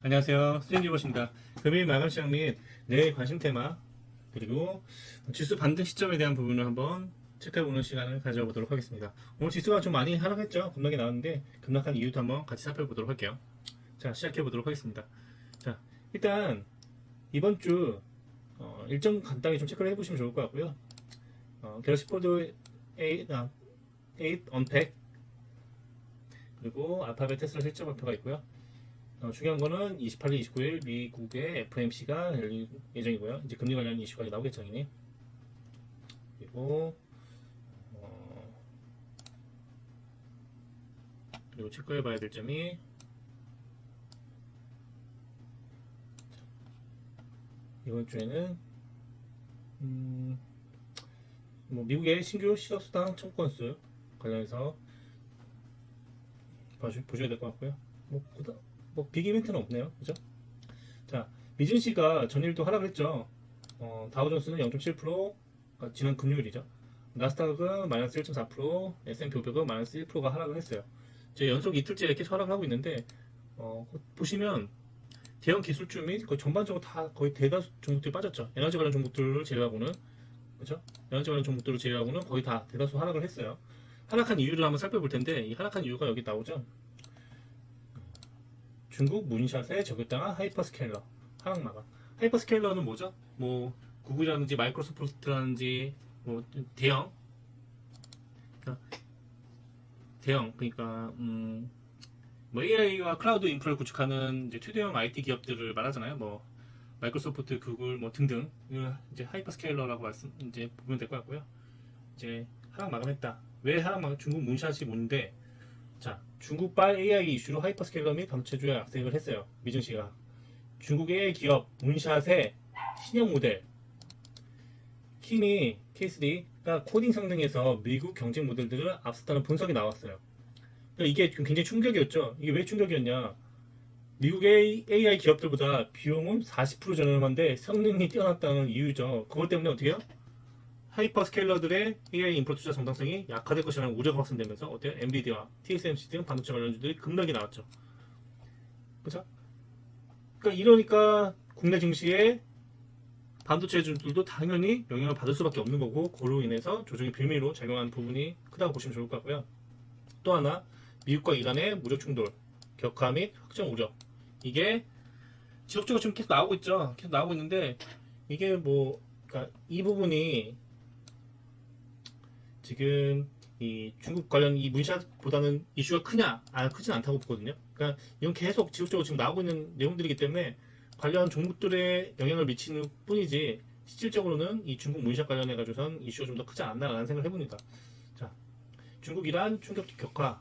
안녕하세요. 스탠리버십니다. 금일 마감 시장 및 내일 관심 테마 그리고 지수 반등 시점에 대한 부분을 한번 체크해보는 시간을 가져보도록 하겠습니다. 오늘 지수가 좀 많이 하락했죠. 급락이 나왔는데 급락한 이유도 한번 같이 살펴보도록 할게요. 자, 시작해보도록 하겠습니다. 자, 일단 이번 주 일정 간단히 좀 체크를 해보시면 좋을 것 같고요. 갤럭시 폴드 8 언팩 그리고 알파벳 테슬라 실적 발표가 있고요. 중요한 거는 28일, 29일 미국의 FMC가 열릴 예정이고요. 이제 금리 관련 이슈가 나오겠죠, 당연히. 그리고 체크해봐야 될 점이 이번 주에는 뭐 미국의 신규 실업수당 청구 건수 관련해서 보셔야 될 것 같고요. 뭐 빅 이벤트는 없네요, 그죠? 자, 미증시가 전일도 하락을 했죠. 다우존스는 0.7%, 지난 금요일이죠. 나스닥은 마이너스 1.4%, S&P 500은 마이너스 1%가 하락을 했어요. 이제 연속 이틀째 계속 하락을 하고 있는데 보시면 대형 기술주 및 거의 전반적으로 다 거의 대다수 종목들이 빠졌죠. 에너지 관련 종목들을 제외하고는, 그렇죠? 에너지 관련 종목들을 제외하고는 거의 다 대다수 하락을 했어요. 하락한 이유를 한번 살펴볼 텐데 이 하락한 이유가 여기 나오죠. 중국 문샷에 적용당한 하이퍼스케일러 하락 마감. 하이퍼스케일러는 뭐죠? 뭐 구글이라든지 마이크로소프트라든지 뭐 그러니까 뭐 AI와 클라우드 인프라를 구축하는 이제 최대형 IT 기업들을 말하잖아요. 뭐 마이크로소프트, 구글 뭐 등등 이제 하이퍼스케일러라고 이제 보면 될 것 같고요. 이제 하락 마감했다. 왜 하락 마감? 중국 문샷이 뭔데? 자, 중국발 AI 이슈로 하이퍼스케일러 및 반도체주에 악세를 했어요. 미증시가. 중국의 기업 문샷의 신형 모델 키미 K3가 코딩 성능에서 미국 경쟁 모델들을 앞섰다는 분석이 나왔어요. 그러니까 이게 굉장히 충격이었죠. 이게 왜 충격이었냐? 미국의 AI 기업들보다 비용은 40% 저렴한데 성능이 뛰어났다는 이유죠. 그것 때문에 어떻게 해요? 하이퍼스케일러들의 AI 인프라 투자 정당성이 약화될 것이라는 우려가 확산되면서 어때요? 엔비디아와 TSMC 등 반도체 관련주들이 급락이 나왔죠. 그죠? 그러니까 이러니까 국내 증시에 반도체주들도 당연히 영향을 받을 수밖에 없는 거고, 그로 인해서 조정의 빌미로 작용한 부분이 크다고 보시면 좋을 것 같고요. 또 하나, 미국과 이란의 무력 충돌, 격화 및 확정 우려. 이게 지속적으로 지금 계속 나오고 있죠. 계속 나오고 있는데 이게 뭐, 그러니까 이 부분이 지금 이 중국 관련 이 문샷보다는 이슈가 크냐? 크진 않다고 보거든요. 그러니까 이건 계속 지속적으로 지금 나오고 있는 내용들이기 때문에 관련 종목들에 영향을 미치는 뿐이지 실질적으로는 이 중국 문샷 관련해 가지고선 이슈가 좀 더 크지 않나라는 생각을 해봅니다. 자, 중국 이란 충돌 격화,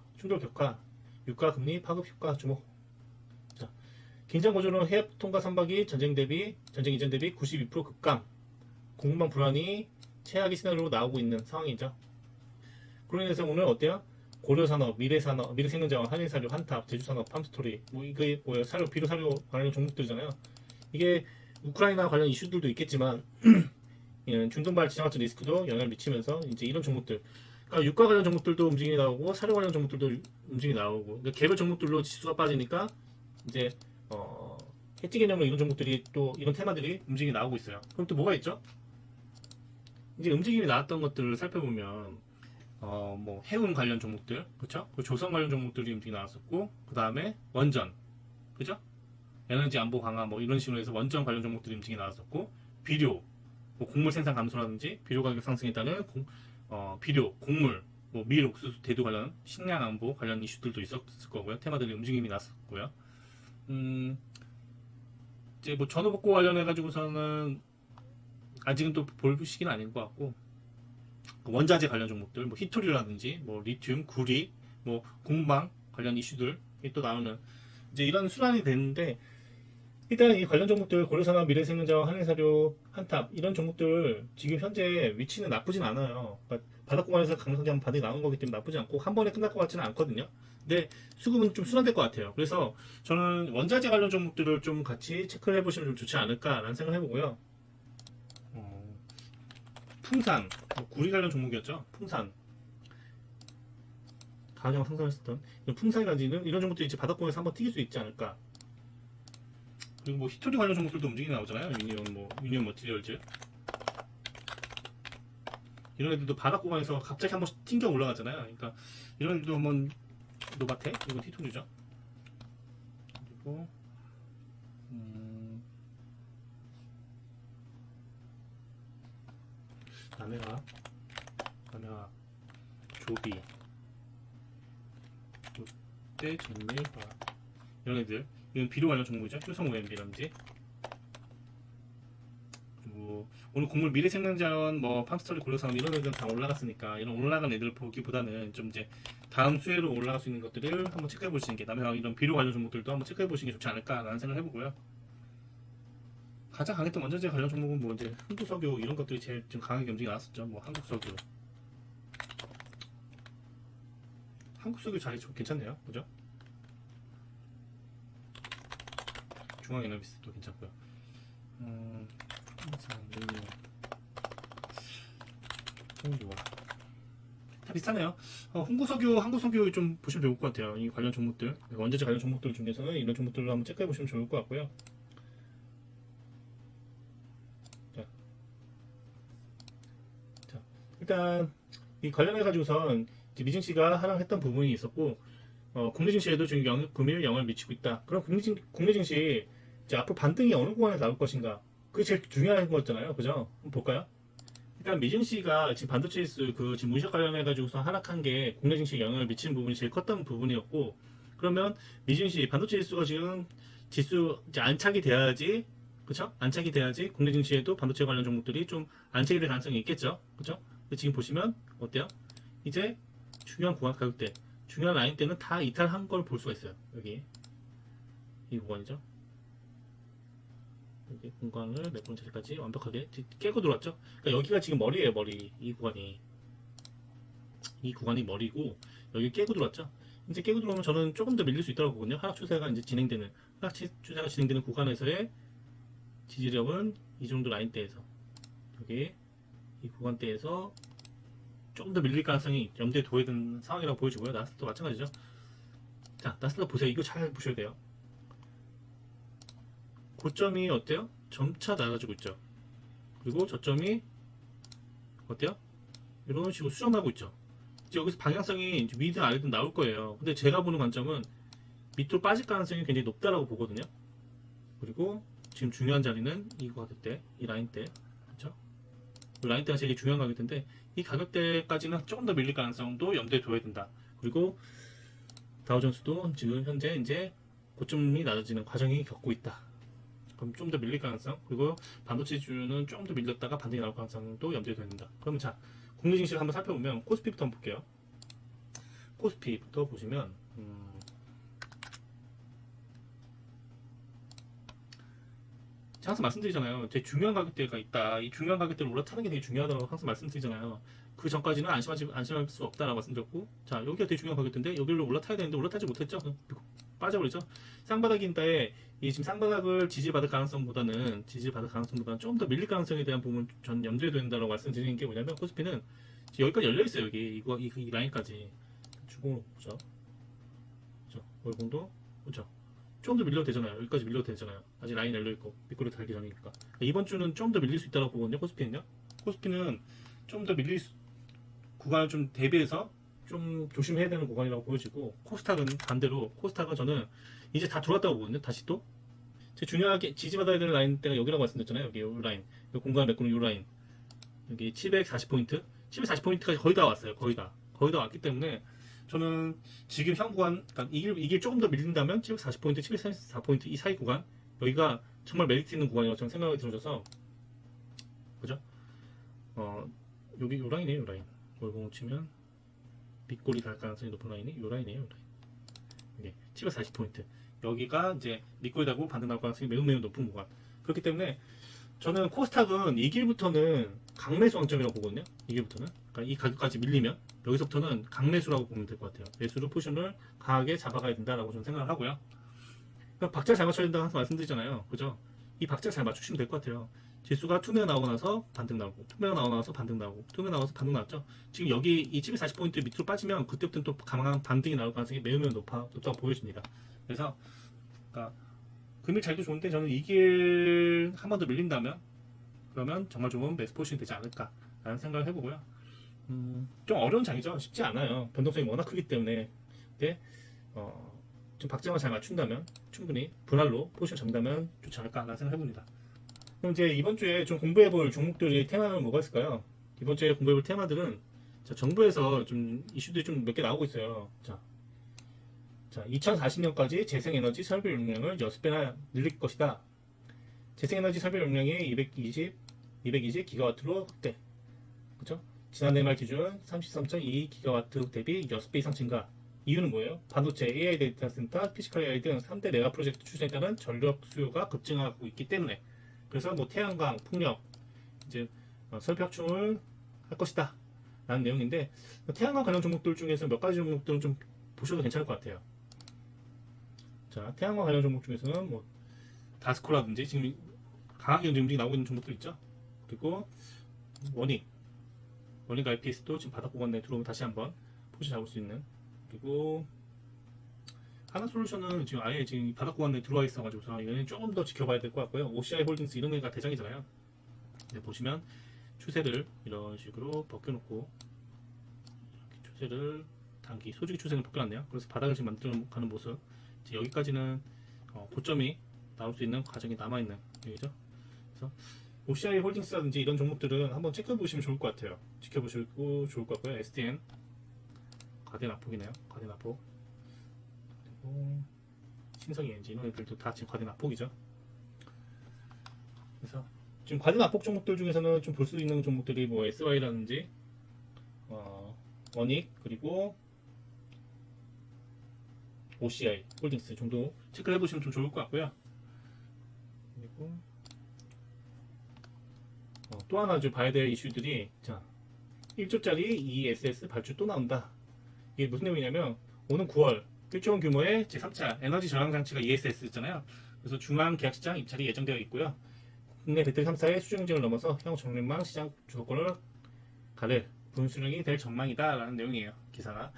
유가 금리 파급 효과 주목. 자, 긴장 고조로 해협 통과 선박이 전쟁 이전 대비 92% 급감, 공급망 불안이 최악의 시나리오로 나오고 있는 상황이죠. 그로 인해서 오늘 어때요? 고려산업, 미래생명자원, 한인사료, 한탑, 제주산업, 팜스토리, 뭐 이게 뭐예요? 비료사료 관련 종목들이잖아요. 이게 우크라이나 관련 이슈들도 있겠지만 중동발 지정학적 리스크도 영향을 미치면서 이제 이런 종목들, 그러니까 유가 관련 종목들도 움직임이 나오고 사료 관련 종목들도 움직임이 나오고, 그러니까 개별 종목들로 지수가 빠지니까 이제 해지 개념으로 이런 종목들이 또 이런 테마들이 움직임이 나오고 있어요. 그럼 또 뭐가 있죠? 이제 움직임이 나왔던 것들을 살펴보면 뭐 해운 관련 종목들, 그렇죠? 조선 관련 종목들이 움직이 나왔었고, 그 다음에 원전, 그죠? 에너지 안보 강화 뭐 이런 식으로 해서 원전 관련 종목들이 움직이 나왔었고, 비료, 뭐 곡물 생산 감소라든지 비료 가격 상승에 따른 비료, 곡물, 뭐 밀, 옥수수, 대두 관련 식량 안보 관련 이슈들도 있었을 거고요. 테마들이 움직임이 났었고요. 이제 뭐 전후복구 관련해 가지고서는 아직은 또 볼 시기는 아닌 것 같고, 원자재 관련 종목들, 뭐 히토리라든지, 뭐 리튬, 구리, 뭐 공방 관련 이슈들이 또 나오는 이제 이런 순환이 되는데, 일단 이 관련 종목들 고려산업, 미래생명자원, 한인사료, 한탑 이런 종목들 지금 현재 위치는 나쁘진 않아요. 그러니까 바닥 구간에서 강성장 한번 반등이 나온 거기 때문에 나쁘지 않고 한 번에 끝날 것 같지는 않거든요. 근데 수급은 좀 순환될 것 같아요. 그래서 저는 원자재 관련 종목들을 좀 같이 체크를 해보시면 좀 좋지 않을까라는 생각을 해보고요. 풍산, 뭐 구리 관련 종목이었죠. 풍산 가장 상승했었던 풍산이라든지 이런 종목들이 이제 바닥권에서 한번 튀길 수 있지 않을까. 그리고 뭐 히스토리 관련 종목들도 움직임이 나오잖아요. 유니온 머티리얼즈 이런 애들도 바닥 구간에서 갑자기 한번 튕겨 올라가잖아요. 그러니까 이런 애들도 한번 노바테 이거 T2주죠. 그리고 남해화 조비 롯데 전밀화 이런 애들 이건 비료 관련 종목이죠. 효성 OMB라든지 그리고 오늘 곡물 미래생명자원 뭐 팜스터리 골로상 이런 애들은 다 올라갔으니까 이런 올라간 애들을 보기보다는 좀 이제 다음 수혜로 올라갈 수 있는 것들을 한번 체크해 보시는 게 남해화 이런 비료 관련 종목들도 한번 체크해 보시는 게 좋지 않을까라는 생각을 해보고요. 가장 강했던 원자재 관련 종목은 뭐 이제 한국석유 이런 것들이 제일 좀 강하게 움직이 나왔었죠. 뭐 한국석유 자리 좀 괜찮네요, 그죠? 중앙에너비스도 괜찮고요. 다 비슷하네요. 한국석유 좀 보시면 좋을 것 같아요. 이 관련 종목들, 원자재 관련 종목들 중에서는 이런 종목들로 한번 체크해 보시면 좋을 것 같고요. 자, 일단 이 관련해 가지고선 미증 씨가 하락했던 부분이 있었고, 국내 증시에도 지금 금일 영향을 미치고 있다. 그럼 국내 증시 이제 앞으로 반등이 어느 구간에 나올 것인가? 그게 제일 중요한 거잖아요, 그죠? 한번 볼까요? 일단 미증 씨가 지금 반도체 지수 지금 무시적 관련해 가지고서 하락한 게 국내 증시에 영향을 미치는 부분이 제일 컸던 부분이었고, 그러면 미증 씨 반도체 지수가 지금 이제 안착이 돼야지, 그쵸? 안착이 돼야지 국내 증시에도 반도체 관련 종목들이 좀 안착이 될 가능성이 있겠죠, 그쵸? 지금 보시면 어때요? 이제 중요한 구간 가격대, 중요한 라인 때는 다 이탈한 걸 볼 수가 있어요. 여기 이 구간이죠. 여기 공간을 몇 번째까지 완벽하게 깨고 들어왔죠. 그러니까 여기가 지금 머리예요, 머리. 이 구간이 머리고 여기 깨고 들어왔죠. 이제 깨고 들어오면 저는 조금 더 밀릴 수 있다고 보거든요. 하락 추세가 진행되는 구간에서의 지지력은 이 정도 라인대에서 여기 이 구간대에서 조금 더 밀릴 가능성이 염두에 둬야 되는 상황이라고 보여지고요. 나스닥도 마찬가지죠. 자, 나스닥 보세요. 이거 잘 보셔야 돼요. 고점이 어때요? 점차 낮아지고 있죠. 그리고 저점이 어때요? 이런 식으로 수정하고 있죠. 이제 여기서 방향성이 위든 아래든 나올 거예요. 근데 제가 보는 관점은 밑으로 빠질 가능성이 굉장히 높다라고 보거든요. 그리고 지금 중요한 자리는 이 가격대, 이 라인대, 그렇죠? 이 라인대가 되게 중요한 가격대인데 이 가격대까지는 조금 더 밀릴 가능성도 염두에 둬야 된다. 그리고 다우존스도 지금 현재 이제 고점이 낮아지는 과정이 겪고 있다. 그럼 좀 더 밀릴 가능성, 그리고 반도체 주는 조금 더 밀렸다가 반등이 나올 가능성도 염두에 둬야 된다. 그러면 자, 국내 증시를 한번 살펴보면 코스피부터 한번 볼게요. 코스피부터 보시면 제가 항상 말씀드리잖아요. 되게 중요한 가격대가 있다. 이 중요한 가격대를 올라타는 게 되게 중요하다고 항상 말씀드리잖아요. 그 전까지는 안심할 수 없다라고 말씀드렸고, 자, 여기가 되게 중요한 가격대인데 여기를 올라타야 되는데 올라타지 못했죠. 빠져버리죠. 쌍바닥인데 이 지금 쌍바닥을 지지받을 가능성보다는 좀 더 밀릴 가능성에 대한 부분 전 염두에 둔다고 말씀드리는 게 뭐냐면 코스피는 여기까지 열려 있어요. 여기 이 라인까지 주고 보죠. 그렇죠. 월봉도 그렇죠. 좀 더 밀려도 되잖아요. 여기까지 밀려도 되잖아요. 아직 라인 열려있고 밑꼬리 달기 전이니까. 이번 주는 좀 더 밀릴 수 있다고 보거든요. 코스피는 좀 더 밀릴 구간을 좀 대비해서 좀 조심해야 되는 구간이라고 보여지고, 코스닥은 반대로 코스닥은 저는 이제 다 들어왔다고 보거든요. 다시 또 제가 중요하게 지지받아야 되는 라인대가 여기라고 말씀드렸잖아요. 여기 이 라인, 공간을 메꾸는 이 라인, 여기 740포인트까지 거의 다 왔어요. 거의 다 왔기 때문에 저는 지금 현 구간, 그러니까 이게 조금 더 밀린다면 740포인트, 734포인트 이 사이 구간, 여기가 정말 메리트 있는 구간이라고 저는 생각이 들어져서, 그죠? 여기 요 라인이에요, 요 라인. 월봉을 치면 밑꼬리 달 가능성이 높은 라인이 요 라인이에요, 요 라인. 이게 740포인트. 여기가 이제 밑꼬리 달고 반등 나올 가능성이 매우 높은 구간. 그렇기 때문에 저는 코스닥은 이 길부터는 강매수 왕점이라고 보거든요. 이 길부터는. 그러니까 이 가격까지 밀리면 여기서부터는 강매수라고 보면 될 것 같아요. 매수로 포션을 강하게 잡아가야 된다라고 저는 생각을 하고요. 그러니까 박자를 잘 맞춰야 된다고 항상 말씀드리잖아요. 그죠? 이 박자를 잘 맞추시면 될 것 같아요. 지수가 투매가 나오고 나서 반등 나오고, 투매가 나오고 나서 반등 나오고, 투매가 나와서 반등 나왔죠. 지금 여기 이 740포인트 밑으로 빠지면 그때부터는 또 강한 반등이 나올 가능성이 매우 높다고 보여집니다. 그래서 그러니까 금일 차이도 좋은데 저는 이 길 한 번 더 밀린다면 그러면 정말 좋은 매수 포지션이 되지 않을까라는 생각을 해보고요. 좀 어려운 장이죠. 쉽지 않아요. 변동성이 워낙 크기 때문에. 근데 좀 박자만 잘 맞춘다면 충분히 분할로 포지션 잡는다면 좋지 않을까라는 생각을 해봅니다. 그럼 이제 이번 주에 좀 공부해볼 종목들이 테마는 뭐가 있을까요? 이번 주에 공부해볼 테마들은 자, 정부에서 좀 이슈들이 좀 몇 개 나오고 있어요. 자, 2040년까지 재생에너지 설비 용량을 6배나 늘릴 것이다. 재생에너지 설비 용량이 220 기가와트로 확대. 그죠? 지난해 말 기준 33.2 기가와트 대비 6배 이상 증가. 이유는 뭐예요? 반도체, AI 데이터 센터, 피지컬 AI 등 3대 메가 프로젝트 추진에 따른 전력 수요가 급증하고 있기 때문에 그래서 뭐 태양광, 풍력, 이제 설비 확충을 할 것이다 라는 내용인데 태양광 관련 종목들 중에서 몇 가지 종목들은 좀 보셔도 괜찮을 것 같아요. 자, 태양광 관련 종목 중에서는 뭐 다스코라든지 지금 강하게 움직이 나오고 있는 종목들 있죠. 그리고 원익 IPS도 지금 바닥 구간 내에 들어오면 다시 한번 포지션 잡을 수 있는. 그리고 하나솔루션은 지금 아예 지금 바닥 구간 내에 들어와 있어가지고서 이거는 조금 더 지켜봐야 될 것 같고요. OCI 홀딩스 이런 애가 대장이잖아요. 네, 보시면 추세를 이런 식으로 벗겨놓고 추세를 단기 소주기 추세를 벗겨놨네요. 그래서 바닥을 지금 만들어가는 모습. 이제 여기까지는 고점이 나올 수 있는 과정이 남아있는 얘기죠. 그래서 OCI 홀딩스라든지 이런 종목들은 한번 체크해 보시면 좋을 것 같아요. 지켜보시고 좋을 것 같고요. STN 과대납폭이네요. 과대납폭. 그리고 신성이 엔진 이런 애들도 다 지금 과대납폭이죠. 그래서 지금 과대납폭 종목들 중에서는 좀 볼 수 있는 종목들이 뭐 SY라든지 원익 그리고 OCI 홀딩스 정도 체크를 해보시면 좀 좋을 것 같고요. 그리고 또 하나 좀 봐야 될 이슈들이 자 1조짜리 ESS 발주 또 나온다. 이게 무슨 내용이냐면 오는 9월 1조 원 규모의 제3차 에너지 저장 장치가 ESS 있잖아요. 그래서 중앙 계약시장 입찰이 예정되어 있고요. 국내 배터리 3사의 수주 경쟁을 넘어서 향후 전력망 시장 주도권을 가를 분수령이 될 전망이다 라는 내용이에요. 기사가.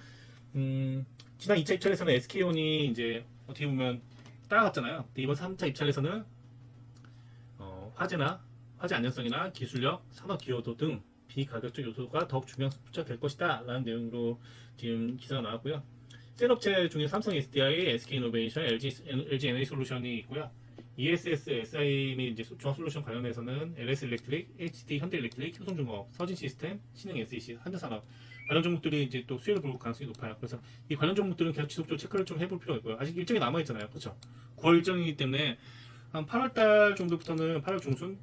지난 2차 입찰에서는 SK온이 이제 어떻게 보면 따라갔잖아요. 근데 이번 3차 입찰에서는 화재 안전성이나 기술력, 산업 기여도 등 비가격적 요소가 더욱 중요한 수출될 것이다 라는 내용으로 지금 기사가 나왔고요. 셀업체 중에 삼성 SDI, SK이노베이션, LG 에너지솔루션이 있고요. ESS, SI 및 이제 종합솔루션 관련해서는 LS 일렉트릭, HD 현대일렉트릭, 효성중공업, 서진시스템, 신흥 SEC, 한전산업 관련 종목들이 이제 또 수혜를 볼 가능성이 높아요. 그래서 이 관련 종목들은 계속 지속적으로 체크를 좀 해볼 필요가 있고요. 아직 일정이 남아 있잖아요, 그렇죠? 9월 일정이기 때문에 한 8월달 정도부터는 8월 중순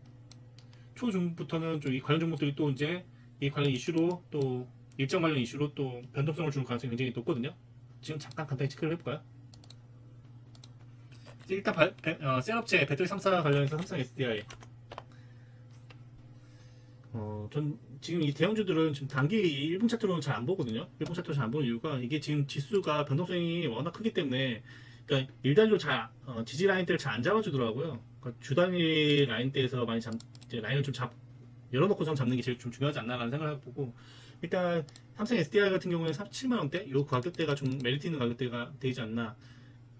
초중부터는 좀 이 관련 종목들이 또 이제 이 관련 이슈로 또 일정 관련 이슈로 또 변동성을 줄 가능성이 굉장히 높거든요. 지금 잠깐 간단히 체크를 해볼까요? 일단 셀업체 배터리 3사 관련해서 삼성 SDI 전 지금 이 대형주들은 지금 단기 1분 차트로는 잘 안 보거든요. 1분 차트로 잘 안 보는 이유가 이게 지금 지수가 변동성이 워낙 크기 때문에 그러니까 일단적으로 지지 라인대를 잘 안 잡아주더라고요. 그러니까 주 단위 라인대에서 많이 이제 라인을 좀 열어놓고 잡는 게 제일 좀 중요하지 않나라는 생각을 보고 일단 삼성 SDI 같은 경우에 37만원대 이 가격대가 좀 메리트 있는 가격대가 되지 않나.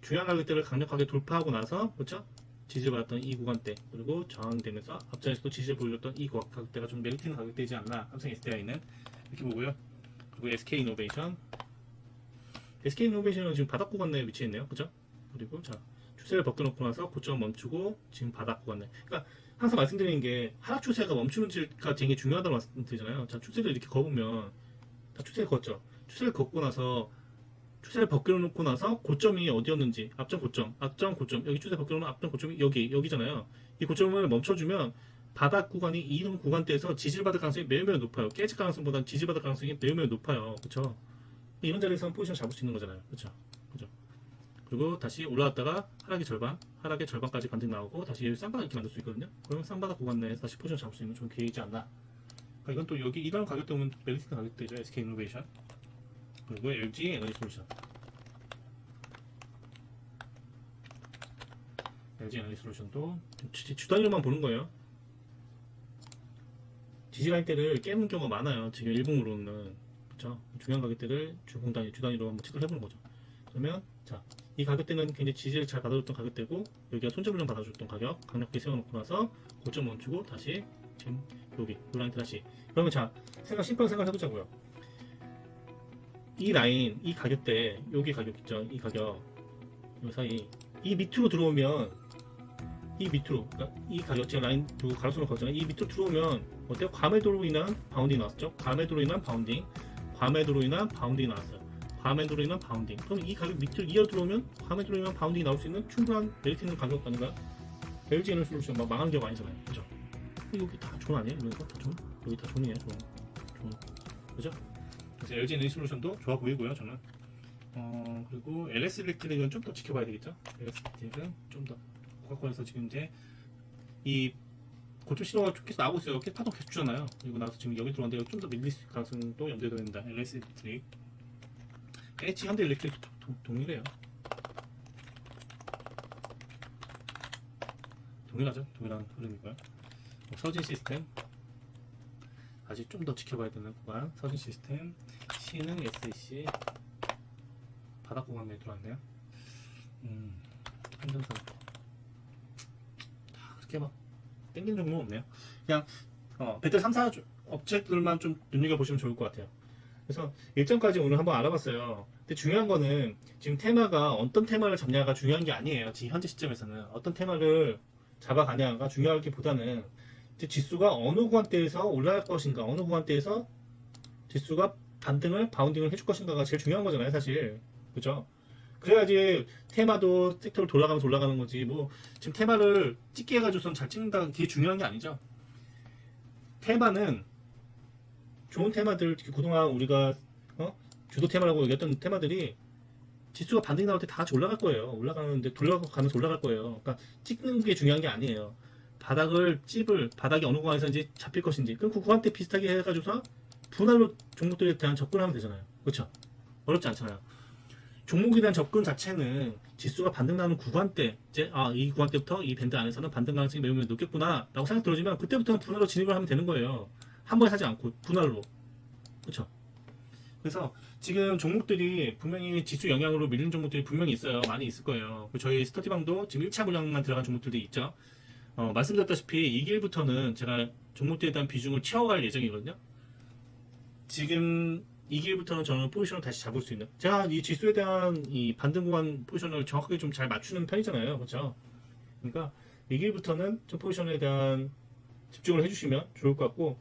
중요한 가격대를 강력하게 돌파하고 나서 그렇죠? 지지를 받았던 이 구간대 그리고 저항되면서 앞전에서도 지지를 보여줬던 이 가격대가 좀 메리트 있는 가격대이지 않나 삼성 SDI는 이렇게 보고요. 그리고 SK이노베이션은 지금 바닥 구간 내에 위치해 있네요. 그죠? 그리고 자 추세를 벗겨놓고 나서 고점 멈추고 지금 바닥 구간 내. 그러니까 항상 말씀드리는 게 하락 추세가 멈추는지가 되게 중요하다고 말씀드리잖아요. 자 추세를 이렇게 거보면 다 추세를 걷죠. 추세를 걷고 나서 추세를 벗겨놓고 나서 고점이 어디였는지 앞전 고점 여기 추세 벗겨놓은 앞전 고점이 여기잖아요. 이 고점을 멈춰주면 바닥 구간이 이런 구간대에서 지지받을 가능성이 매우 높아요. 깨질 가능성보다는 지지받을 가능성이 매우 높아요. 그렇죠? 이런 자리에서는 포지션 잡을 수 있는 거잖아요. 그렇죠? 그리고 다시 올라왔다가 하락의 절반까지 반등 나오고 다시 쌍바닥 이렇게 만들 수 있거든요. 그러면 쌍바닥 구간 내에서 다시 포지션 잡을 수 있는 좋은 기회이지 않나. 그러니까 이건 또 여기 이런 가격대 오면 메리트 가격대죠. SK이노베이션 그리고 LG 에너지솔루션 LG 에너지솔루션도 주단위로만 보는 거예요. 지지라인대를 깨는 경우가 많아요. 지금 일봉으로는 그렇죠? 중요한 가격대를 주단위로 한번 체크를 해보는 거죠. 그러면 자 이 가격대는 굉장히 지지를 잘 받아줬던 가격대고, 여기가 손절물량 받아줬던 가격 강력하게 세워놓고 나서 고점 멈추고 다시 지금 여기 이 라인 다시. 그러면 자, 심플하게 생각해보자고요. 이 라인, 이 가격대, 여기 가격 있죠? 이 가격, 이 사이, 이 밑으로 들어오면, 이 밑으로, 그러니까 이 가격, 제가 라인 두고 가로수로 걷잖아요. 이 밑으로 들어오면 어때요? 과매도로 인한 바운딩 나왔죠? 과매도로 인한 바운딩, 과매도로 인한 바운딩 나왔어요. 과매도로 인한 바운딩. 그럼 이 가격 밑으로 이어 들어오면 과매도로 인한 바운딩이 나올 수 있는 충분한 메리트 있는 가격 아닌가? LG 에너솔루션 막 망한 경우 아니잖아요, 그죠? 여기 다 존 아니에요? 이거 다 존? 여기 다 존이에요, 존. 그죠? 그래서 LG 에너솔루션도 좋아 보이고요, 저는. 그리고 LS 일렉트릭은 좀 더 지켜봐야 되겠죠? LS 일렉트릭은 좀 더 고가권에서 지금 이제 이 고점 신호가 계속 나오고 있어요. 계속 파동 계속 주잖아요. 그리고 나서 지금 여기 들어왔는데 좀 더 밀릴 가능성도 염두에 둬야 된다. LS 일렉트릭, H 현대 일렉트릭 동일해요. 동일하죠? 동일한 흐름이고요. 서진 시스템 아직 좀 더 지켜봐야 되는 구간. 서진 시스템, C는 SEC 바닥 구간에 들어왔네요. 한전선 다 그렇게 막 땡기는 종목은 없네요. 그냥 배터리 3, 4 업체들만 좀 눈여겨보시면 좋을 것 같아요. 그래서 일정까지 오늘 한번 알아봤어요. 근데 중요한 거는 지금 테마가 어떤 테마를 잡냐가 중요한 게 아니에요. 지금 현재 시점에서는 어떤 테마를 잡아가냐가 중요하기보다는 지수가 어느 구간대에서 올라갈 것인가, 어느 구간대에서 지수가 반등을, 바운딩을 해줄 것인가가 제일 중요한 거잖아요, 사실. 그죠? 그래야지 테마도 섹터를 돌아가면서 올라가는 거지. 뭐 지금 테마를 찍게 해가지고선 잘 찍는다, 그게 중요한 게 아니죠. 테마는 좋은 테마들, 그동안 우리가 주도 테마라고 얘기했던 테마들이 지수가 반등이 나올 때 다 같이 올라갈 거예요. 올라가는데 돌아가면서 올라갈 거예요. 그러니까 찍는 게 중요한 게 아니에요. 바닥이 어느 구간에서 이제 잡힐 것인지, 그럼 그 구간대 비슷하게 해가지고서 분할로 종목들에 대한 접근하면 되잖아요. 그렇죠? 어렵지 않잖아요. 종목에 대한 접근 자체는 지수가 반등 나는 구간대, 이제 이 구간대부터 이 밴드 안에서는 반등 가능성이 매우 높겠구나 라고 생각 들어지면 그때부터는 분할로 진입을 하면 되는 거예요. 한 번에 사지 않고 분할로. 그렇죠? 그래서 지금 종목들이 분명히 지수 영향으로 밀리는 종목들이 분명히 있어요. 많이 있을 거예요. 저희 스터디방도 지금 1차 물량만 들어간 종목들도 있죠. 말씀드렸다시피 2기일부터는 제가 종목들에 대한 비중을 채워갈 예정이거든요. 지금 2기일부터는 저는 포지션을 다시 잡을 수 있는, 제가 이 지수에 대한 이 반등 구간 포지션을 정확하게 좀 잘 맞추는 편이잖아요. 그렇죠? 그러니까 2기일부터는 좀 포지션에 대한 집중을 해주시면 좋을 것 같고,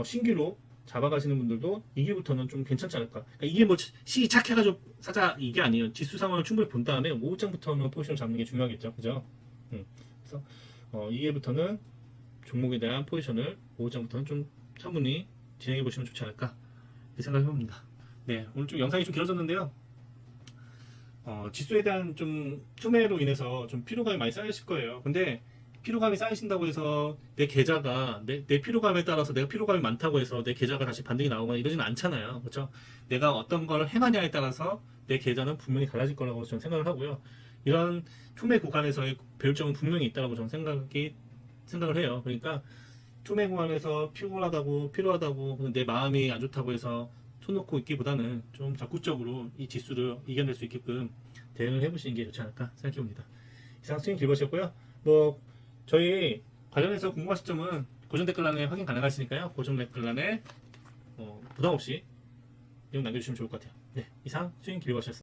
신규로 잡아가시는 분들도 2기부터는 좀 괜찮지 않을까. 그러니까 이게 뭐 시작해가지고 사자 이게 아니에요. 지수 상황을 충분히 본 다음에 5장부터는 포지션 잡는 게 중요하겠죠. 그죠? 그래서 2기부터는 종목에 대한 포지션을 5장부터는 좀 차분히 진행해 보시면 좋지 않을까 이렇게 생각해 봅니다. 네, 오늘 좀 영상이 좀 길어졌는데요. 지수에 대한 좀 투매로 인해서 좀 피로감이 많이 쌓이실 거예요. 근데 피로감이 쌓이신다고 해서 내 계좌가 내 피로감에 따라서 내가 피로감이 많다고 해서 내 계좌가 다시 반등이 나오거나 이러지는 않잖아요. 그렇죠? 내가 어떤 걸 행하냐에 따라서 내 계좌는 분명히 달라질 거라고 저는 생각을 하고요. 이런 투매 구간에서의 배울 점은 분명히 있다고 저는 생각을 해요. 그러니까 투매 구간에서 필요하다고 내 마음이 안 좋다고 해서 손 놓고 있기보다는 좀 적극적으로 이 지수를 이겨낼 수 있게끔 대응을 해보시는 게 좋지 않을까 생각해 봅니다. 이상 스윙 길버셨고요. 뭐 저희 관련해서 궁금하신 점은 고정 댓글란에 확인 가능하시니까요. 고정 댓글란에 부담 없이 내용 남겨주시면 좋을 것 같아요. 네, 이상 스윙 길버셨습니다.